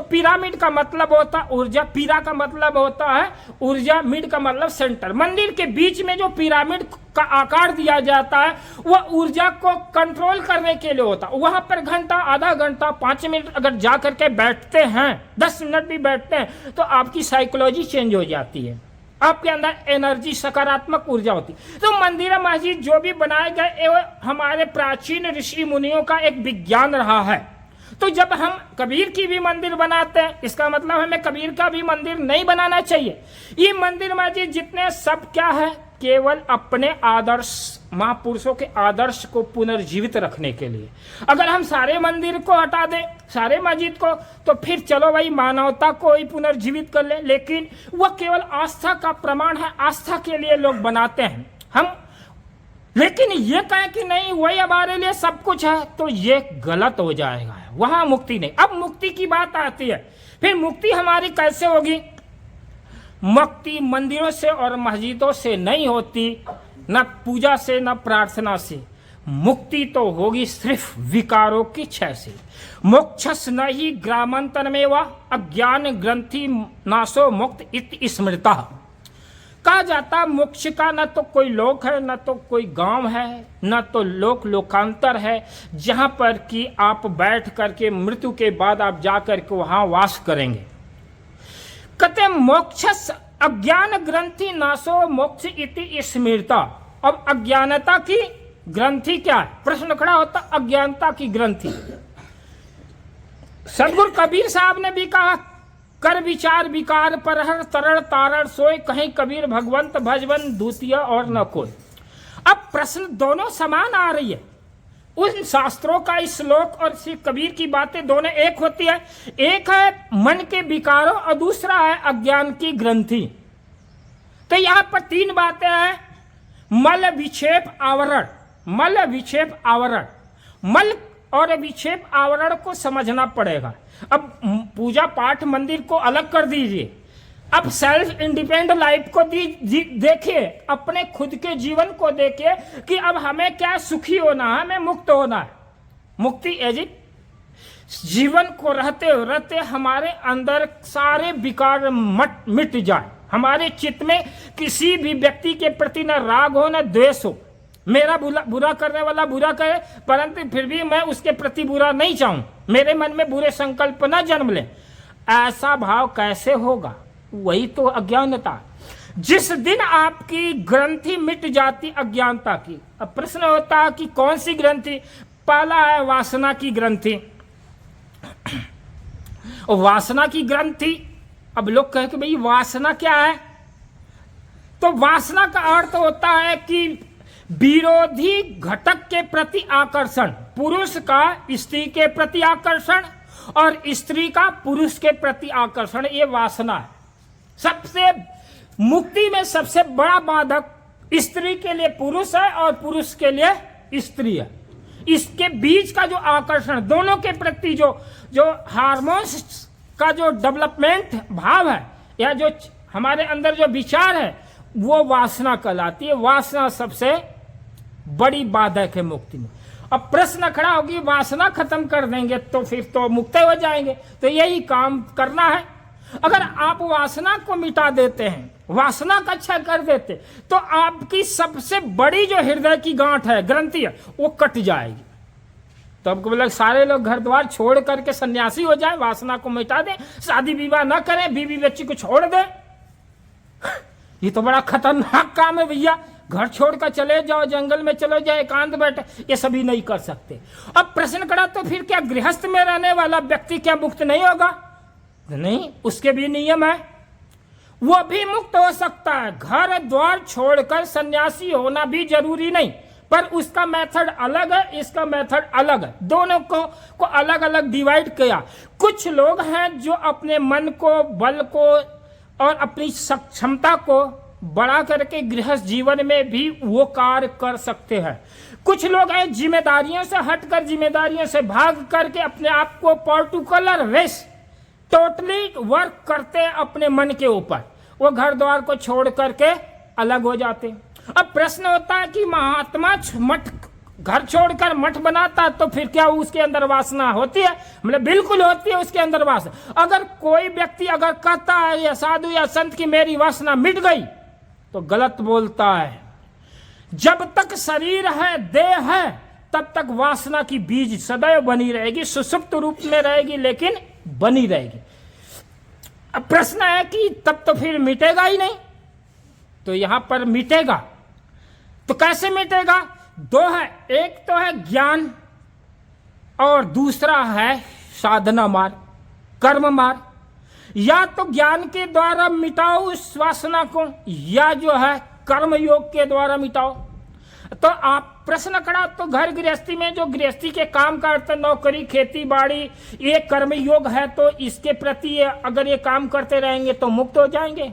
Pyramid का मतलब होता है ऊर्जा, पीरा का मतलब होता है ऊर्जा, मिड का मतलब सेंटर। मंदिर के बीच में जो पिरामिड का आकार दिया जाता है वह ऊर्जा को कंट्रोल करने के लिए होता है। वहां पर घंटा, आधा घंटा, 5 मिनट अगर जा करके बैठते हैं, 10 मिनट भी बैठते हैं तो आपकी साइकोलॉजी चेंज हो जाती है, आपके अंदर एनर्जी, सकारात्मक ऊर्जा होती। तो मंदिर मस्जिद जो भी बनाए गए वो हमारे प्राचीन ऋषि मुनियों का एक विज्ञान रहा है। तो जब हम कबीर की भी मंदिर बनाते हैं, इसका मतलब हमें कबीर का भी मंदिर नहीं बनाना चाहिए। ये मंदिर मस्जिद जितने सब क्या है, केवल अपने आदर्श, महापुरुषों के आदर्श को पुनर्जीवित रखने के लिए। अगर हम सारे मंदिर को हटा दें, सारे मस्जिद को, तो फिर चलो भाई मानवता को ही पुनर्जीवित कर ले, लेकिन वह केवल आस्था का प्रमाण है, आस्था के लिए लोग बनाते हैं हम। लेकिन ये कहें कि नहीं वही हमारे लिए सब कुछ है, तो ये गलत हो जाएगा, वहां मुक्ति नहीं। अब मुक्ति की बात आती है, फिर मुक्ति हमारी कैसे होगी? मुक्ति मंदिरों से और मस्जिदों से नहीं होती, न पूजा से न प्रार्थना से। मुक्ति तो होगी सिर्फ विकारों की क्षय से। मोक्षस न ही ग्रामांतर में व अज्ञान ग्रंथि नाशो मुक्त इति स्मृता। कहा जाता मोक्ष का न तो कोई लोक है, न तो कोई गांव है, न तो लोकांतर है जहां पर कि आप बैठ करके मृत्यु के बाद आप जा करके वहां वास करेंगे। कहते मोक्षस अज्ञान ग्रंथि नाशो मोक्ष इति स्मृता। अब अज्ञानता की ग्रंथि क्या है? प्रश्न खड़ा होता, अज्ञानता की ग्रंथि। सदगुरु कबीर साहब ने भी कहा, कर विचार विकार पर हर तरड़ तारण सोए, कहीं कबीर भगवंत भजवन द्वितीय और न कोई। अब प्रश्न दोनों समान आ रही है, उन शास्त्रों का श्लोक और श्री कबीर की बातें दोनों एक होती है। एक है मन के विकारों और दूसरा है अज्ञान की ग्रंथि। तो यहां पर 3 बातें हैं, मल विक्षेप आवरण, मल विक्षेप आवरण। मल और विक्षेप आवरण को समझना पड़ेगा। अब पूजा पाठ मंदिर को अलग कर दीजिए, अब सेल्फ इंडिपेंडेंट लाइफ को देखिए, अपने खुद के जीवन को देखिए कि अब हमें क्या सुखी होना है, हमें मुक्त होना है। मुक्ति एजिट जीवन को रहते रहते हमारे अंदर सारे विकार मिट जाए, हमारे चित्त में किसी भी व्यक्ति के प्रति न राग हो न द्वेष हो। मेरा बुरा करने वाला बुरा करे, परंतु फिर भी मैं उसके प्रति बुरा नहीं चाहूं, मेरे मन में बुरे संकल्प न जन्म ले। ऐसा भाव कैसे होगा? वही तो अज्ञानता। जिस दिन आपकी ग्रंथि मिट जाती अज्ञानता की, अब प्रश्न होता है कि कौन सी ग्रंथि? पहला है वासना की ग्रंथि। वासना की ग्रंथि, अब लोग कहे कि भाई वासना क्या है? तो वासना का अर्थ होता है कि विरोधी घटक के प्रति आकर्षण, पुरुष का स्त्री के प्रति आकर्षण और स्त्री का पुरुष के प्रति आकर्षण, ये वासना है। सबसे मुक्ति में सबसे बड़ा बाधक स्त्री के लिए पुरुष है और पुरुष के लिए स्त्री है। इसके बीच का जो आकर्षण, दोनों के प्रति जो हार्मोन्स का जो डेवलपमेंट भाव है या जो हमारे अंदर जो विचार है, वो वासना कहलाती है। वासना सबसे बड़ी बाधक है मुक्ति में। अब प्रश्न खड़ा होगी, वासना खत्म कर देंगे तो फिर तो मुक्त हो जाएंगे। तो यही काम करना है। अगर आप वासना को मिटा देते हैं, वासना का अच्छा कर देते, तो आपकी सबसे बड़ी जो हृदय की गांठ है, ग्रंथि है, वो कट जाएगी। तो अब मतलब सारे लोग घर द्वार छोड़ करके सन्यासी हो जाए, वासना को मिटा दें, शादी विवाह न करें, बीवी बच्ची को छोड़ दें, ये तो बड़ा खतरनाक काम है भैया। घर छोड़कर चले जाओ, जंगल में चले जाओ, एकांत बैठे, ये सभी नहीं कर सकते। अब प्रश्न करा, तो फिर क्या गृहस्थ में रहने वाला व्यक्ति क्या मुक्त नहीं होगा? नहीं, उसके भी नियम है, वो भी मुक्त हो सकता है। घर द्वार छोड़कर सन्यासी होना भी जरूरी नहीं, पर उसका मेथड अलग है, इसका मेथड अलग है। दोनों को अलग अलग डिवाइड किया। कुछ लोग हैं जो अपने मन को, बल को और अपनी क्षमता को बढ़ा करके गृहस्थ जीवन में भी वो कार्य कर सकते हैं। कुछ लोग हैं जिम्मेदारियों से हटकर, जिम्मेदारियों से भाग करके अपने आप को पर्टिकुलर वेस टोटली वर्क करते हैं अपने मन के ऊपर, वो घर द्वार को छोड़ करके अलग हो जाते हैं। अब प्रश्न होता है कि महात्मा मठ घर छोड़कर मठ बनाता तो फिर क्या उसके अंदर वासना होती है? मतलब बिल्कुल होती है उसके अंदर वासना। अगर कोई व्यक्ति अगर कहता है या साधु या संत की मेरी वासना मिट गई, तो गलत बोलता है। जब तक शरीर है, देह है, तब तक वासना की बीज सदैव बनी रहेगी, सुसुप्त रूप में रहेगी, लेकिन बनी रहेगी। अब प्रश्न है कि तब तो फिर मिटेगा ही नहीं। तो यहां पर मिटेगा तो कैसे मिटेगा? दो है, एक तो है ज्ञान और दूसरा है साधना मार्ग, कर्म मार्ग। या तो ज्ञान के द्वारा मिटाओ उस वासना को, या जो है कर्म योग के द्वारा मिटाओ। तो आप प्रश्न खड़ा, तो घर गृहस्थी में जो गृहस्थी के काम करते, नौकरी, खेती बाड़ी, ये कर्म योग है, तो इसके प्रति अगर ये काम करते रहेंगे तो मुक्त हो जाएंगे।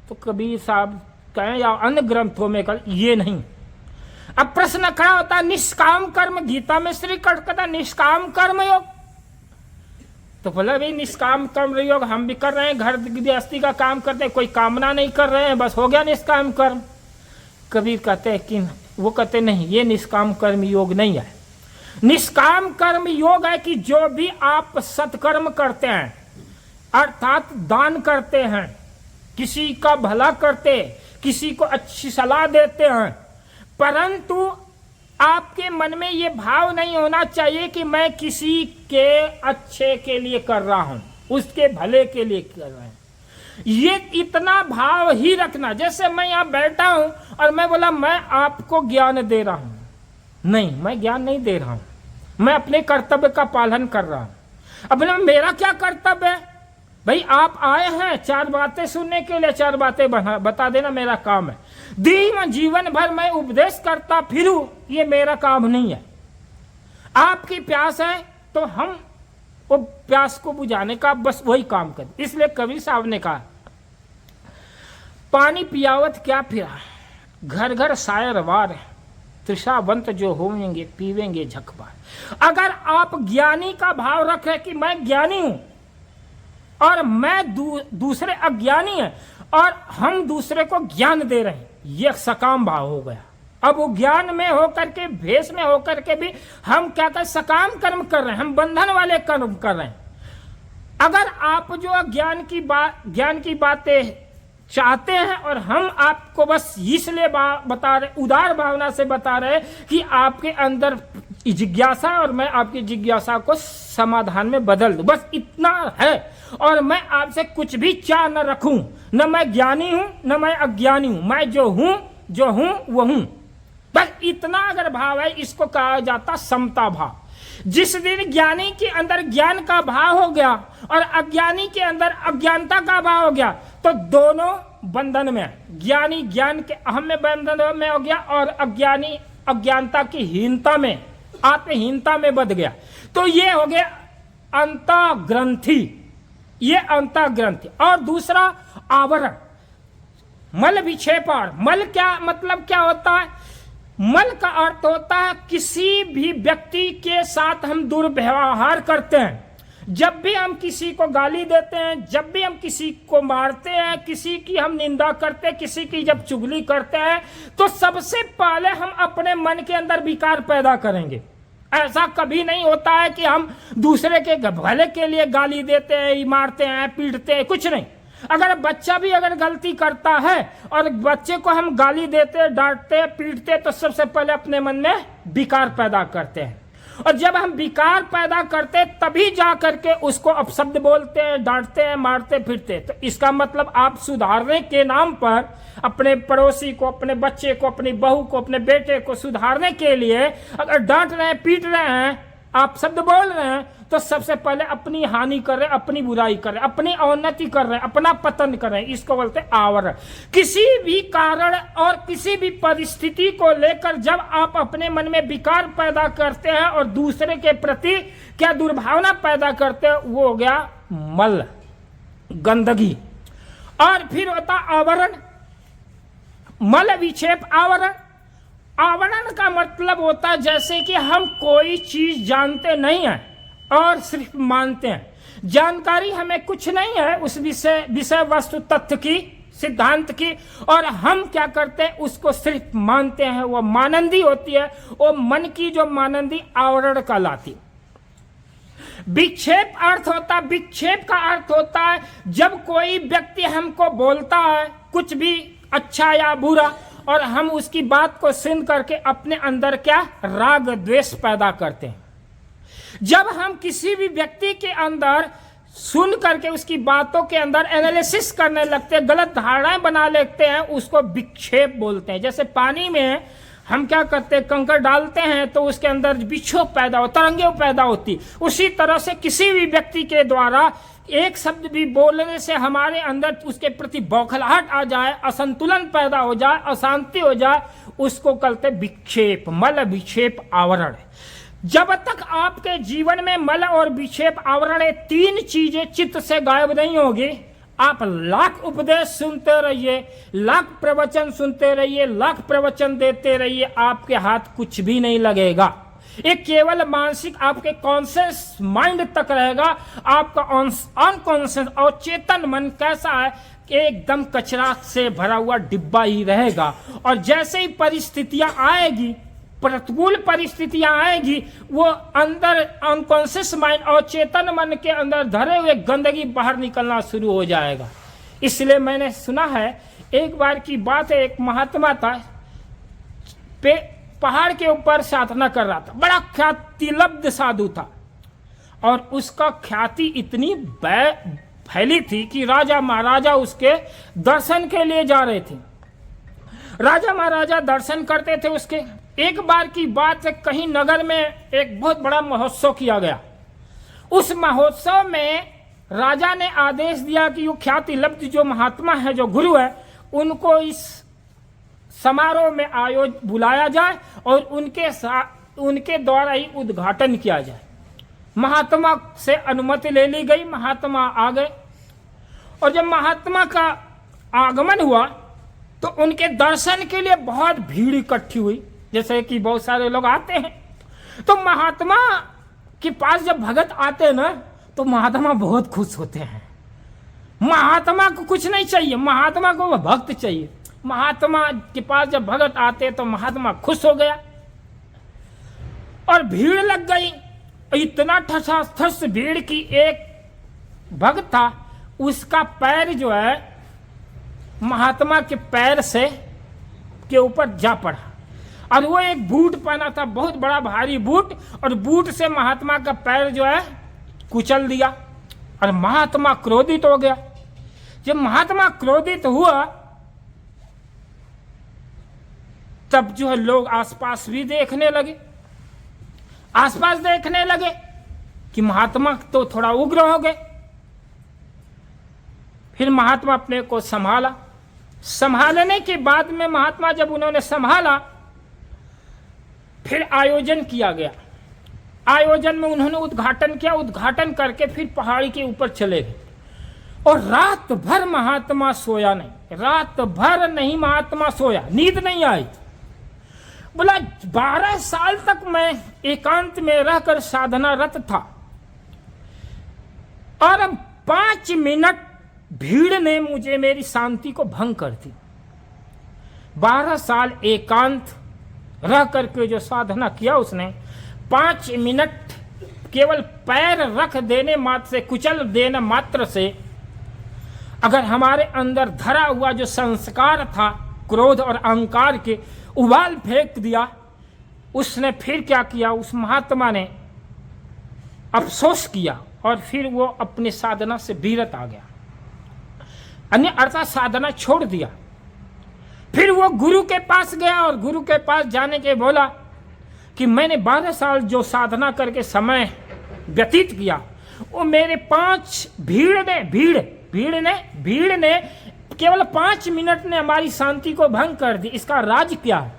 तो कबीर साहब कहें या अन्य ग्रंथों में कल ये नहीं। अब प्रश्न खड़ा होता है निष्काम कर्म, गीता में श्री कृष्ण कहता निष्काम कर्म योग। तो बोला भाई निष्काम कर्म योग हम भी कर रहे हैं, घर गृहस्थी का काम करते हैं, कोई कामना नहीं कर रहे हैं, बस हो गया निष्काम कर्म। कबीर कहते हैं कि वो कहते नहीं, ये निष्काम कर्म योग नहीं है। निष्काम कर्म योग है कि जो भी आप सत्कर्म करते हैं, अर्थात दान करते हैं, किसी का भला करते, किसी को अच्छी सलाह देते हैं, परंतु आपके मन में ये भाव नहीं होना चाहिए कि मैं किसी के अच्छे के लिए कर रहा हूं, उसके भले के लिए कर रहा हूं। ये इतना भाव ही रखना। जैसे मैं यहाँ बैठा हूं और मैं बोला मैं आपको ज्ञान दे रहा हूं, नहीं, मैं ज्ञान नहीं दे रहा हूं, मैं अपने कर्तव्य का पालन कर रहा हूं। अब मेरा क्या कर्तव्य है भाई? आप आए हैं 4 बातें सुनने के लिए, 4 बातें बता देना मेरा काम है। जीवन भर मैं उपदेश करता फिरूं, ये मेरा काम नहीं है। आपकी प्यास है तो हम वो प्यास को बुझाने का बस वही काम करें। इसलिए कबीर साहब ने कहा पानी पियावत क्या फिरा, घर घर शायर वार, तृषावंत जो होंगे पीवेंगे झकबार। अगर आप ज्ञानी का भाव रखें कि मैं ज्ञानी हूं और मैं दूसरे अज्ञानी हैं और हम दूसरे को ज्ञान दे रहे हैं, यह सकाम भाव हो गया। अब वो ज्ञान में होकर के, भेष में होकर के भी हम क्या कर सकाम कर्म कर रहे हैं, हम बंधन वाले कर्म कर रहे हैं। अगर आप जो ज्ञान की बातें चाहते हैं और हम आपको बस इसलिए बता रहे, उदार भावना से बता रहे कि आपके अंदर जिज्ञासा और मैं आपकी जिज्ञासा को समाधान में बदल दूं, बस इतना है। और मैं आपसे कुछ भी चाह न रखूं, न मैं ज्ञानी हूं न मैं अज्ञानी हूं, मैं जो हूं वो हूं, बस इतना अगर भाव है, इसको कहा जाता समता भाव। जिस दिन ज्ञानी के अंदर ज्ञान का भाव हो गया और अज्ञानी के अंदर अज्ञानता का भाव हो गया, तो दोनों बंधन में, ज्ञानी ज्ञान के अहम में बंधन में हो गया और अज्ञानी अज्ञानता की हीनता में, आत्महीनता में बध गया। तो ये हो गया अंतःग्रंथि, ये अंतःग्रंथि। और दूसरा आवरण, मल विक्षेपण। मल क्या मतलब क्या होता है? मल का अर्थ होता है किसी भी व्यक्ति के साथ हम दुर्व्यवहार करते हैं। जब भी हम किसी को गाली देते हैं, जब भी हम किसी को मारते हैं, किसी की हम निंदा करते हैं, किसी की जब चुगली करते हैं, तो सबसे पहले हम अपने मन के अंदर विकार पैदा करेंगे। ऐसा कभी नहीं होता है कि हम दूसरे के भले के लिए गाली देते हैं, मारते हैं, पीटते हैं, कुछ नहीं। अगर बच्चा भी अगर गलती करता है और बच्चे को हम गाली देते, डांटते, पीटते, तो सबसे पहले अपने मन में विकार पैदा करते हैं। और जब हम विकार पैदा करते तभी जा करके उसको अपशब्द बोलते हैं, डांटते हैं, मारते फिरते। तो इसका मतलब आप सुधारने के नाम पर अपने पड़ोसी को, अपने बच्चे को, अपनी बहू को, अपने बेटे को सुधारने के लिए अगर डांट रहे हैं, पीट रहे हैं, आप शब्द बोल रहे हैं, तो सबसे पहले अपनी हानि कर रहे हैं, अपनी बुराई कर रहे हैं, अपनी अवनति कर रहे हैं, अपना पतन कर रहे हैं। इसको बोलते हैं आवरण। किसी भी कारण और किसी भी परिस्थिति को लेकर जब आप अपने मन में विकार पैदा करते हैं और दूसरे के प्रति क्या दुर्भावना पैदा करते हैं, वो हो गया मल, गंदगी। और फिर होता आवरण, मल विक्षेप आवरण। आवरण का मतलब होता है जैसे कि हम कोई चीज जानते नहीं हैं और सिर्फ मानते हैं। जानकारी हमें कुछ नहीं है उस विषय वस्तु तथ्य की, सिद्धांत की, और हम क्या करते हैं, उसको सिर्फ मानते हैं। वो मानंदी होती है, वो मन की जो मानंदी आवरण कहलाती। विक्षेप विक्षेप का अर्थ होता है जब कोई व्यक्ति हमको बोलता है कुछ भी अच्छा या बुरा, और हम उसकी बात को सुन करके अपने अंदर क्या राग द्वेष पैदा करते हैं। जब हम किसी भी व्यक्ति के अंदर सुन करके उसकी बातों के अंदर एनालिसिस करने लगते हैं, गलत धारणाएं बना लेते हैं, उसको विक्षेप बोलते हैं। जैसे पानी में हम क्या करते हैं, कंकड़ डालते हैं तो उसके अंदर विक्षोभ पैदा हो, तरंगें पैदा होती। उसी तरह से किसी भी व्यक्ति के द्वारा एक शब्द भी बोलने से हमारे अंदर उसके प्रति बौखलाहट आ जाए, असंतुलन पैदा हो जाए, अशांति हो जाए, उसको कहते विक्षेप, मल विक्षेप आवरण। जब तक आपके जीवन में मल और विक्षेप आवरण ये तीन चीजें चित्त से गायब नहीं होगी, आप लाख उपदेश सुनते रहिए, लाख प्रवचन सुनते रहिए, लाख प्रवचन देते रहिए, आपके हाथ कुछ भी नहीं लगेगा। ये केवल मानसिक आपके कॉन्शियस माइंड तक रहेगा। आपका अनकॉन्शियस और चेतन मन कैसा है, एकदम कचरा से भरा हुआ डिब्बा ही रहेगा। और जैसे ही परिस्थितियां आएगी, प्रतिकूल परिस्थितियां आएगी, वो अंदर अनकॉन्शियस माइंड और चेतन मन के अंदर धरे हुए गंदगी बाहर निकलना शुरू हो जाएगा। इसलिए मैंने सुना है, एक बार की बात है, एक महात्मा था, पहाड़ के ऊपर साधना कर रहा था, बड़ा ख्यातिलब्ध साधु था, और उसका ख्याति इतनी फैली थी कि राजा महाराजा उसके दर्शन के लिए जा रहे थे। राजा महाराजा दर्शन करते थे उसके। एक बार की बात है, कहीं नगर में एक बहुत बड़ा महोत्सव किया गया। उस महोत्सव में राजा ने आदेश दिया कि वो ख्यातिलब्ध जो महात्मा है, जो गुरु है, उनको इस समारोह में बुलाया जाए और उनके द्वारा ही उद्घाटन किया जाए। महात्मा से अनुमति ले ली गई, महात्मा आ गए, और जब महात्मा का आगमन हुआ तो उनके दर्शन के लिए बहुत भीड़ इकट्ठी हुई, जैसे कि बहुत सारे लोग आते हैं। तो महात्मा के पास जब भगत आते हैं ना, तो महात्मा बहुत खुश होते हैं। महात्मा को कुछ नहीं चाहिए, महात्मा को भक्त चाहिए। महात्मा के पास जब भगत आते तो महात्मा खुश हो गया, और भीड़ लग गई। इतना ठसाठस भीड़ की एक भक्त था, उसका पैर जो है महात्मा के पैर से के ऊपर जा पड़ा, और वो एक बूट पहना था, बहुत बड़ा भारी बूट, और बूट से महात्मा का पैर जो है कुचल दिया, और महात्मा क्रोधित हो गया। जब महात्मा क्रोधित हुआ, तब जो है लोग आसपास भी देखने लगे, आसपास देखने लगे कि महात्मा तो थोड़ा उग्र हो गए। फिर महात्मा अपने को संभाला। संभालने के बाद में महात्मा जब उन्होंने संभाला, फिर आयोजन किया गया। आयोजन में उन्होंने उद्घाटन किया, उद्घाटन करके फिर पहाड़ी के ऊपर चले गए, और रात भर महात्मा सोया नहीं, रात भर नहीं महात्मा सोया, नींद नहीं आई। बोला 12 साल तक मैं एकांत में रहकर साधनारत था, और अब 5 मिनट भीड़ ने मुझे मेरी शांति को भंग कर दी। 12 साल एकांत रह करके जो साधना किया उसने, 5 मिनट केवल पैर रख देने मात्र से, कुचल देने मात्र से, अगर हमारे अंदर धरा हुआ जो संस्कार था क्रोध और अहंकार के, उबाल फेंक दिया। उसने फिर क्या किया, उस महात्मा ने अफसोस किया, और फिर वो अपनी साधना से विरत आ गया, अन्य अर्थात साधना छोड़ दिया। फिर वो गुरु के पास गया, और गुरु के पास जाने के बोला कि मैंने 12 साल जो साधना करके समय व्यतीत किया, वो मेरे 5 भीड़ ने केवल 5 मिनट ने हमारी शांति को भंग कर दी। इसका राज क्या है?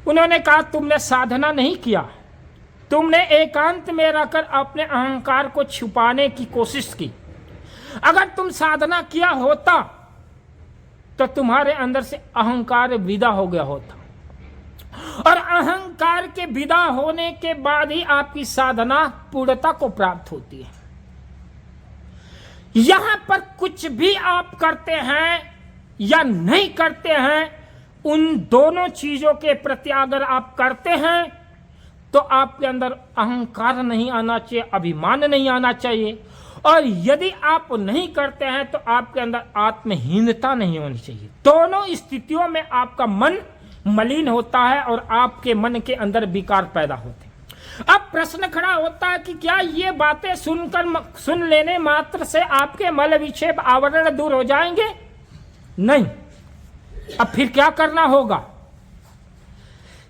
उन्होंने कहा, तुमने साधना नहीं किया, तुमने एकांत में रहकर अपने अहंकार को छुपाने की कोशिश की। अगर तुम साधना किया होता तो तुम्हारे अंदर से अहंकार विदा हो गया होता, और अहंकार के विदा होने के बाद ही आपकी साधना पूर्णता को प्राप्त होती है। यहां पर कुछ भी आप करते हैं या नहीं करते हैं, उन दोनों चीजों के प्रति अगर आप करते हैं तो आपके अंदर अहंकार नहीं आना चाहिए, अभिमान नहीं आना चाहिए। और यदि आप नहीं करते हैं तो आपके अंदर आत्महीनता नहीं होनी चाहिए। दोनों स्थितियों में आपका मन मलिन होता है और आपके मन के अंदर विकार पैदा होते हैं। अब प्रश्न खड़ा होता है कि क्या ये बातें सुन लेने मात्र से आपके मल विक्षेप आवरण दूर हो जाएंगे? नहीं। अब फिर क्या करना होगा?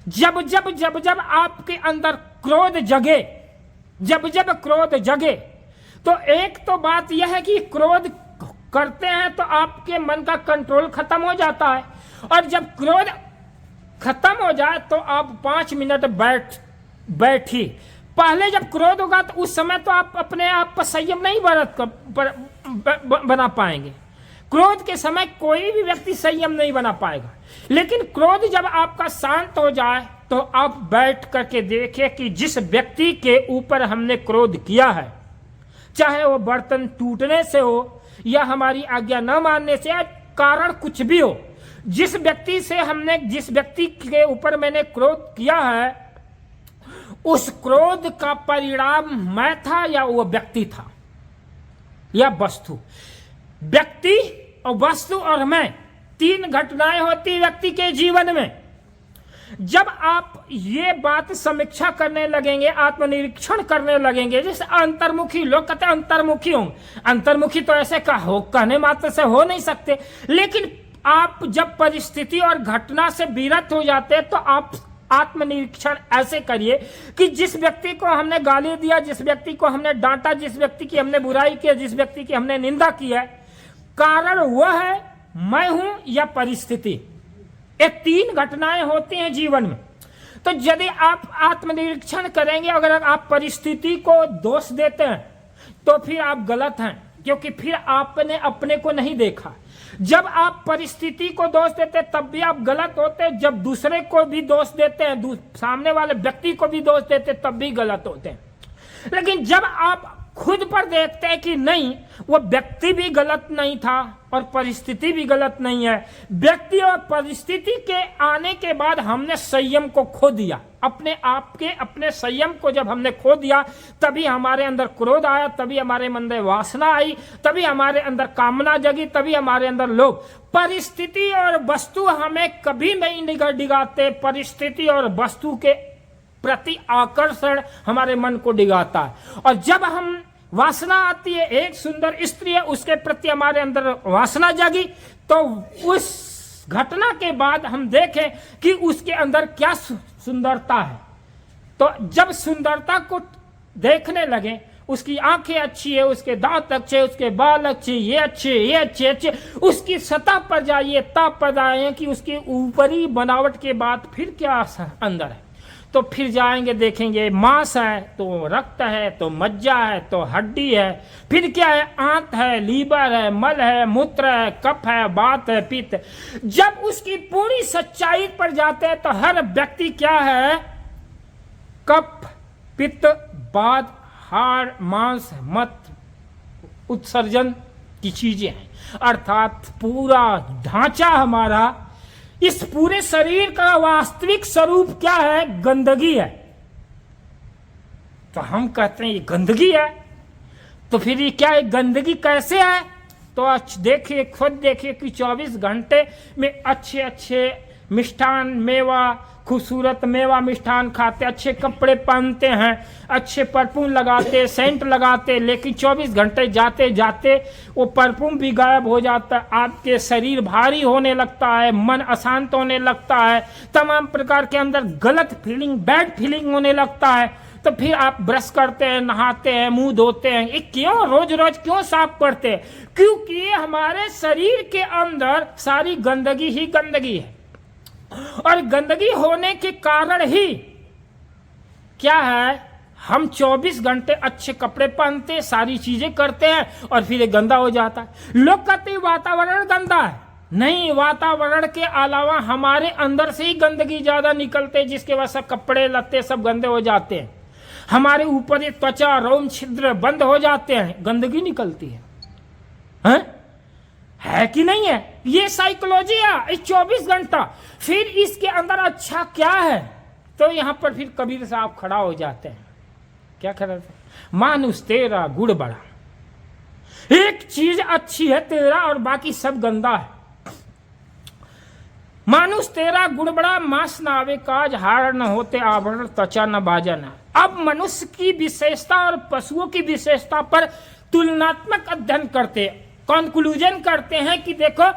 जब जब आपके अंदर क्रोध जगे, जब क्रोध जगे, तो एक तो बात यह है कि क्रोध करते हैं तो आपके मन का कंट्रोल खत्म हो जाता है। और जब क्रोध खत्म हो जाए तो आप 5 मिनट बैठी। पहले जब क्रोध होगा तो उस समय तो आप अपने आप पर संयम नहीं बना पाएंगे। क्रोध के समय कोई भी व्यक्ति संयम नहीं बना पाएगा। लेकिन क्रोध जब आपका शांत हो जाए तो आप बैठ करके देखिए कि जिस व्यक्ति के ऊपर हमने क्रोध किया है, चाहे वो बर्तन टूटने से हो या हमारी आज्ञा न मानने से या कारण कुछ भी हो, जिस व्यक्ति के ऊपर मैंने क्रोध किया है, उस क्रोध का परिणाम मैं था या वो व्यक्ति था या वस्तु। व्यक्ति और वस्तु और मैं, 3 घटनाएं होती व्यक्ति के जीवन में। जब आप ये बात समीक्षा करने लगेंगे, आत्मनिरीक्षण करने लगेंगे, जैसे अंतर्मुखी लोग कहते हैं अंतर्मुखी होंगे। अंतर्मुखी तो ऐसे कहने मात्र से हो नहीं सकते, लेकिन आप जब परिस्थिति और घटना से विरत हो जाते हैं तो आप आत्मनिरीक्षण ऐसे करिए कि जिस व्यक्ति को हमने गाली दिया, जिस व्यक्ति को हमने डांटा, जिस व्यक्ति की हमने बुराई की, जिस व्यक्ति की हमने निंदा की है, कारण वह है मैं हूं या परिस्थिति। ये 3 घटनाएं होती हैं जीवन में। तो यदि आप आत्मनिरीक्षण करेंगे, अगर आप परिस्थिति को दोष देते हैं तो फिर आप गलत हैं, क्योंकि फिर आपने अपने को नहीं देखा। जब आप परिस्थिति को दोष देते तब भी आप गलत होते, जब दूसरे को भी दोष देते हैं, सामने वाले व्यक्ति को भी दोष देते तब भी गलत होते हैं। लेकिन जब आप खुद पर देखते हैं कि नहीं, वो व्यक्ति भी गलत नहीं था और परिस्थिति भी गलत नहीं है, व्यक्ति और परिस्थिति के आने के बाद हमने संयम को खो दिया, अपने आप के अपने संयम को जब हमने खो दिया, तभी हमारे अंदर क्रोध आया, तभी हमारे अंदर वासना आई, तभी हमारे अंदर कामना जगी, तभी हमारे अंदर लोभ। परिस्थिति और वस्तु हमें कभी नहीं डिगाते, परिस्थिति और वस्तु के प्रति आकर्षण हमारे मन को डिगाता है। और जब हम वासना आती है, एक सुंदर स्त्री है, उसके प्रति हमारे अंदर वासना जागी, तो उस घटना के बाद हम देखें कि उसके अंदर क्या सुंदरता है। तो जब सुंदरता को देखने लगे, उसकी आंखें अच्छी है, उसके दांत अच्छे, उसके बाल अच्छे, ये अच्छे, उसकी सतह पर जाइए, तब पर जाइए कि उसकी ऊपरी बनावट के बाद फिर क्या अंदर है। तो फिर जाएंगे, देखेंगे मांस है तो रक्त है तो मज्जा है तो हड्डी है, फिर क्या है, आंत है, लीवर है, मल है, मूत्र है, कफ है, बात है, पित्त है। जब उसकी पूरी सच्चाई पर जाते हैं तो हर व्यक्ति क्या है, कफ, पित्त, बात, हाड़, मांस, मत उत्सर्जन की चीजें हैं। अर्थात पूरा ढांचा हमारा, इस पूरे शरीर का वास्तविक स्वरूप क्या है, गंदगी है। तो हम कहते हैं ये गंदगी है, तो फिर ये क्या है, गंदगी कैसे है? तो देखिए, खुद देखिए कि 24 घंटे में अच्छे अच्छे मिष्ठान, मेवा, खूबसूरत मेवा मिष्ठान खाते, अच्छे कपड़े पहनते हैं, अच्छे परफ्यूम लगाते, सेंट लगाते, लेकिन 24 घंटे जाते जाते वो परफ्यूम भी गायब हो जाता है। आपके शरीर भारी होने लगता है, मन अशांत होने लगता है, तमाम प्रकार के अंदर गलत फीलिंग, बैड फीलिंग होने लगता है। तो फिर आप ब्रश करते हैं, नहाते हैं, मुंह धोते हैं, ये क्यों रोज रोज क्यों साफ करते हैं? क्योंकि हमारे शरीर के अंदर सारी गंदगी ही गंदगी है, और गंदगी होने के कारण ही क्या है, हम 24 घंटे अच्छे कपड़े पहनते, सारी चीजें करते हैं और फिर ये गंदा हो जाता है। लोग कहते हैं वातावरण गंदा है, नहीं, वातावरण के अलावा हमारे अंदर से ही गंदगी ज्यादा निकलते हैं, जिसके वजह से कपड़े लत्ते सब गंदे हो जाते हैं। हमारे ऊपर ये त्वचा, रोम छिद्र बंद हो जाते हैं, गंदगी निकलती है। है कि नहीं है? ये साइकोलॉजी है, इस 24 घंटा। फिर इसके अंदर अच्छा क्या है? तो यहां पर फिर कबीर साहब खड़ा हो जाते हैं। क्या खड़ा होते हैं? मानुष तेरा गुड़ बड़ा, एक चीज अच्छी है तेरा और बाकी सब गंदा है। मानुष तेरा गुड़ बड़ा, मांस न आवे काज, हार न होते आवरण, त्वचा न बाजन। अब मनुष्य की विशेषता और पशुओं की विशेषता पर तुलनात्मक अध्ययन करते, कंक्लूजन करते हैं कि देखो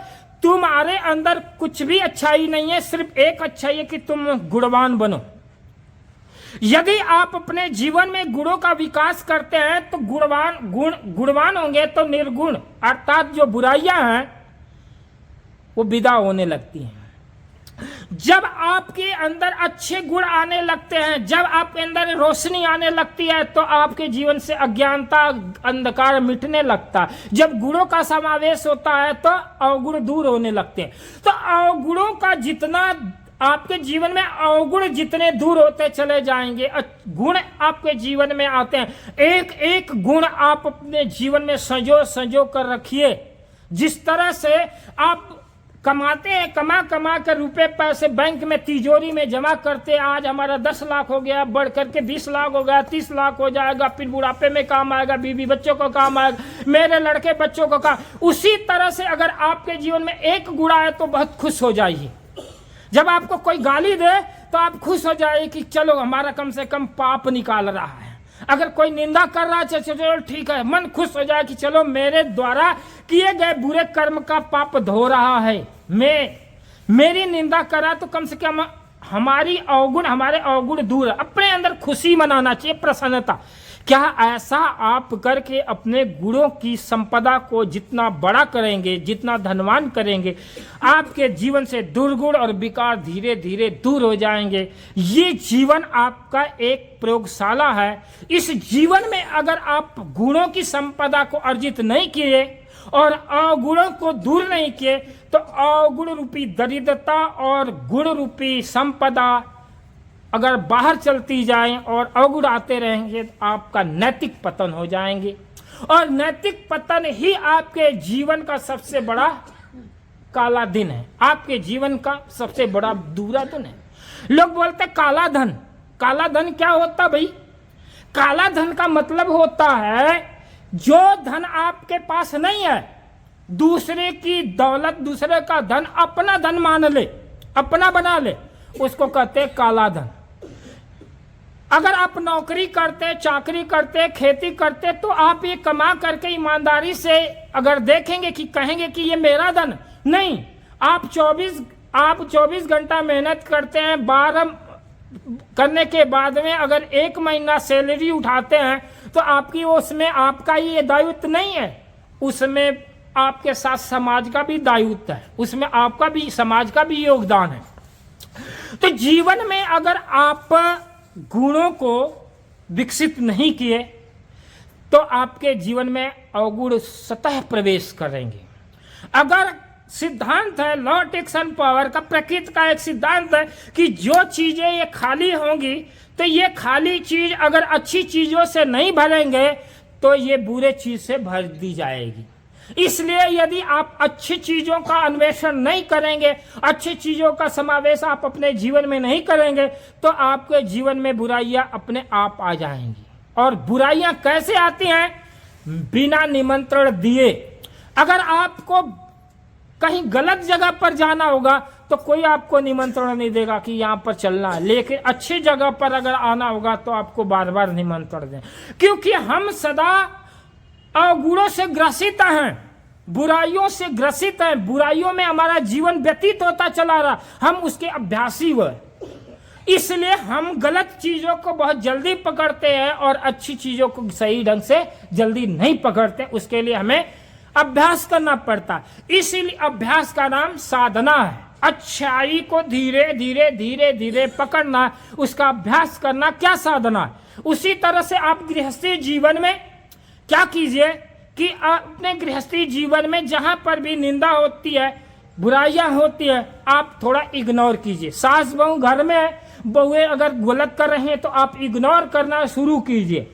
तुम्हारे अंदर कुछ भी अच्छाई नहीं है, सिर्फ एक अच्छाई है कि तुम गुणवान बनो। यदि आप अपने जीवन में गुणों का विकास करते हैं तो गुणवान होंगे, तो निर्गुण अर्थात जो बुराइयां हैं वो विदा होने लगती हैं। जब आपके अंदर अच्छे गुण आने लगते हैं, जब आपके अंदर रोशनी आने लगती है, तो आपके जीवन से अज्ञानता अंधकार मिटने लगता है। जब गुणों का समावेश होता है तो अवगुण दूर होने लगते हैं। तो अवगुणों का जितना आपके जीवन में अवगुण जितने दूर होते चले जाएंगे, गुण आपके जीवन में आते हैं। एक एक गुण आप अपने जीवन में संजो कर रखिए। जिस तरह से आप कमाते हैं, कमा कर रुपए पैसे बैंक में तिजोरी में जमा करते, आज हमारा 10 लाख हो गया, बढ़ करके 20 लाख हो गया, 30 लाख हो जाएगा, फिर बुढ़ापे में काम आएगा, बीवी बच्चों को काम आएगा, मेरे लड़के बच्चों को काम। उसी तरह से अगर आपके जीवन में एक गुण आए तो बहुत खुश हो जाइए। जब आपको कोई गाली दे तो आप खुश हो जाइए कि चलो हमारा कम से कम पाप निकाल रहा है। अगर कोई निंदा कर रहा है चलो ठीक है, मन खुश हो जाए कि चलो मेरे द्वारा किए गए बुरे कर्म का पाप धो रहा है। मेरी निंदा करा तो कम से कम हमारे अवगुण दूर है। अपने अंदर खुशी मनाना चाहिए, प्रसन्नता। क्या ऐसा आप करके अपने गुणों की संपदा को जितना बड़ा करेंगे, जितना धनवान करेंगे, आपके जीवन से दुर्गुण और विकार धीरे धीरे दूर हो जाएंगे। ये जीवन आपका एक प्रयोगशाला है। इस जीवन में अगर आप गुणों की संपदा को अर्जित नहीं किए और अवगुणों को दूर नहीं किए तो अवगुण रूपी दरिद्रता और गुण रूपी संपदा अगर बाहर चलती जाए और अवगुण आते रहेंगे तो आपका नैतिक पतन हो जाएंगे। और नैतिक पतन ही आपके जीवन का सबसे बड़ा काला दिन है, आपके जीवन का सबसे बड़ा बुरा दिन है। लोग बोलते काला धन। काला धन क्या होता भाई? काला धन का मतलब होता है जो धन आपके पास नहीं है, दूसरे की दौलत, दूसरे का धन अपना धन मान ले, अपना बना ले, उसको कहते हैं काला धन। अगर आप नौकरी करते, चाकरी करते, खेती करते तो आप ये कमा करके ईमानदारी से अगर देखेंगे कि कहेंगे कि ये मेरा धन नहीं। आप 24 घंटा मेहनत करते हैं, 12 करने के बाद में अगर 1 महीना सैलरी उठाते हैं तो आपकी उसमें आपका ये दायित्व नहीं है, उसमें आपके साथ समाज का भी दायित्व है, उसमें आपका भी समाज का भी योगदान है। तो जीवन में अगर आप गुणों को विकसित नहीं किए तो आपके जीवन में अवगुण सतह प्रवेश करेंगे। अगर सिद्धांत है लॉ टेक्सन पावर का, प्रकृति का एक सिद्धांत है कि जो चीजें ये खाली होंगी तो ये खाली चीज अगर अच्छी चीजों से नहीं भरेंगे तो ये बुरे चीज से भर दी जाएगी। इसलिए यदि आप अच्छी चीजों का अन्वेषण नहीं करेंगे, अच्छी चीजों का समावेश आप अपने जीवन में नहीं करेंगे तो आपके जीवन में बुराइयां अपने आप आ जाएंगी। और बुराइयां कैसे आती हैं? बिना निमंत्रण दिए। अगर आपको कहीं गलत जगह पर जाना होगा तो कोई आपको निमंत्रण नहीं देगा कि यहाँ पर चलना है, लेकिन अच्छी जगह पर अगर आना होगा तो आपको बार बार निमंत्रण दें, क्योंकि हम सदा अवगुणों से ग्रसित हैं, बुराइयों से ग्रसित हैं। बुराइयों में हमारा जीवन व्यतीत होता चला रहा, हम उसके अभ्यासी हुए। इसलिए हम गलत चीजों को बहुत जल्दी पकड़ते हैं और अच्छी चीजों को सही ढंग से जल्दी नहीं पकड़ते। उसके लिए हमें अभ्यास करना पड़ता है। इसीलिए अभ्यास का नाम साधना है। अच्छाई को धीरे धीरे धीरे धीरे पकड़ना, उसका अभ्यास करना क्या साधना है। उसी तरह से आप गृहस्थी जीवन में क्या कीजिए कि अपने गृहस्थी जीवन में जहां पर भी निंदा होती है, बुराइयां होती है, आप थोड़ा इग्नोर कीजिए। सास बहू घर में है, बहुएं अगर गलत कर रही हैं तो आप इग्नोर करना शुरू कीजिए।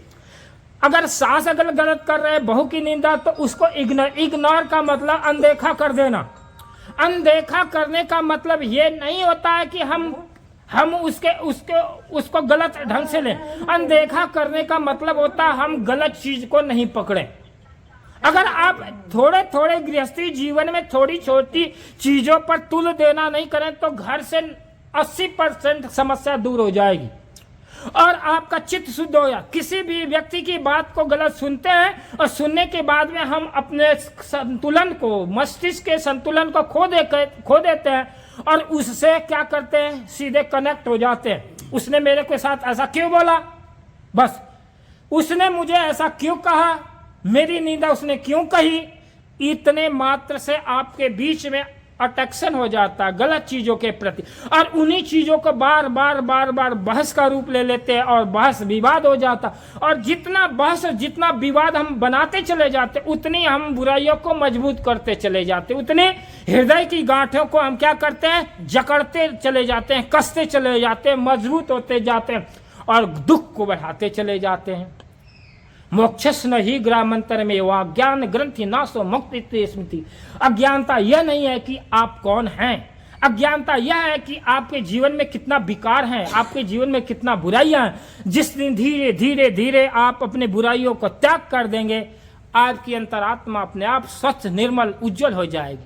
अगर सास अगर गलत कर रहे हैं बहू की निंदा, तो उसको इग्नोर का मतलब अनदेखा कर देना। अनदेखा करने का मतलब ये नहीं होता है कि हम उसको गलत ढंग से लें। अनदेखा करने का मतलब होता है हम गलत चीज को नहीं पकड़े। अगर आप थोड़े थोड़े गृहस्थी जीवन में थोड़ी छोटी चीजों पर तुल देना नहीं करें, तो घर से 80% समस्या दूर हो जाएगी और आपका चित्त शुद्ध हो जाए। किसी भी व्यक्ति की बात को गलत सुनते हैं और सुनने के बाद में हम अपने संतुलन को, मस्तिष्क के संतुलन को खो देते हैं और उससे क्या करते हैं, सीधे कनेक्ट हो जाते हैं। उसने मेरे के साथ ऐसा क्यों बोला, बस उसने मुझे ऐसा क्यों कहा, मेरी निंदा उसने क्यों कही, इतने मात्र से आपके बीच में अट्रैक्शन हो जाता है गलत चीजों के प्रति, और उन्हीं चीजों को बार बार बहस का रूप ले लेते हैं और बहस विवाद हो जाता। और जितना बहस और जितना विवाद हम बनाते चले जाते, उतनी हम बुराइयों को मजबूत करते चले जाते, उतने हृदय की गांठों को हम क्या करते हैं, जकड़ते चले जाते हैं, कसते चले जाते हैं, मजबूत होते जाते हैं और दुख को बढ़ाते चले जाते हैं। मोक्षस न ही ग्रामांतर में वह ज्ञान ग्रंथि नासो मुक्ति स्मृति। अज्ञानता यह नहीं है कि आप कौन हैं, अज्ञानता यह है कि आपके जीवन में कितना विकार है, आपके जीवन में कितना बुराइयां हैं। जिस दिन धीरे धीरे धीरे आप अपने बुराइयों को त्याग कर देंगे, आपकी अंतरात्मा अपने आप स्वच्छ निर्मल उज्जवल हो जाएगी।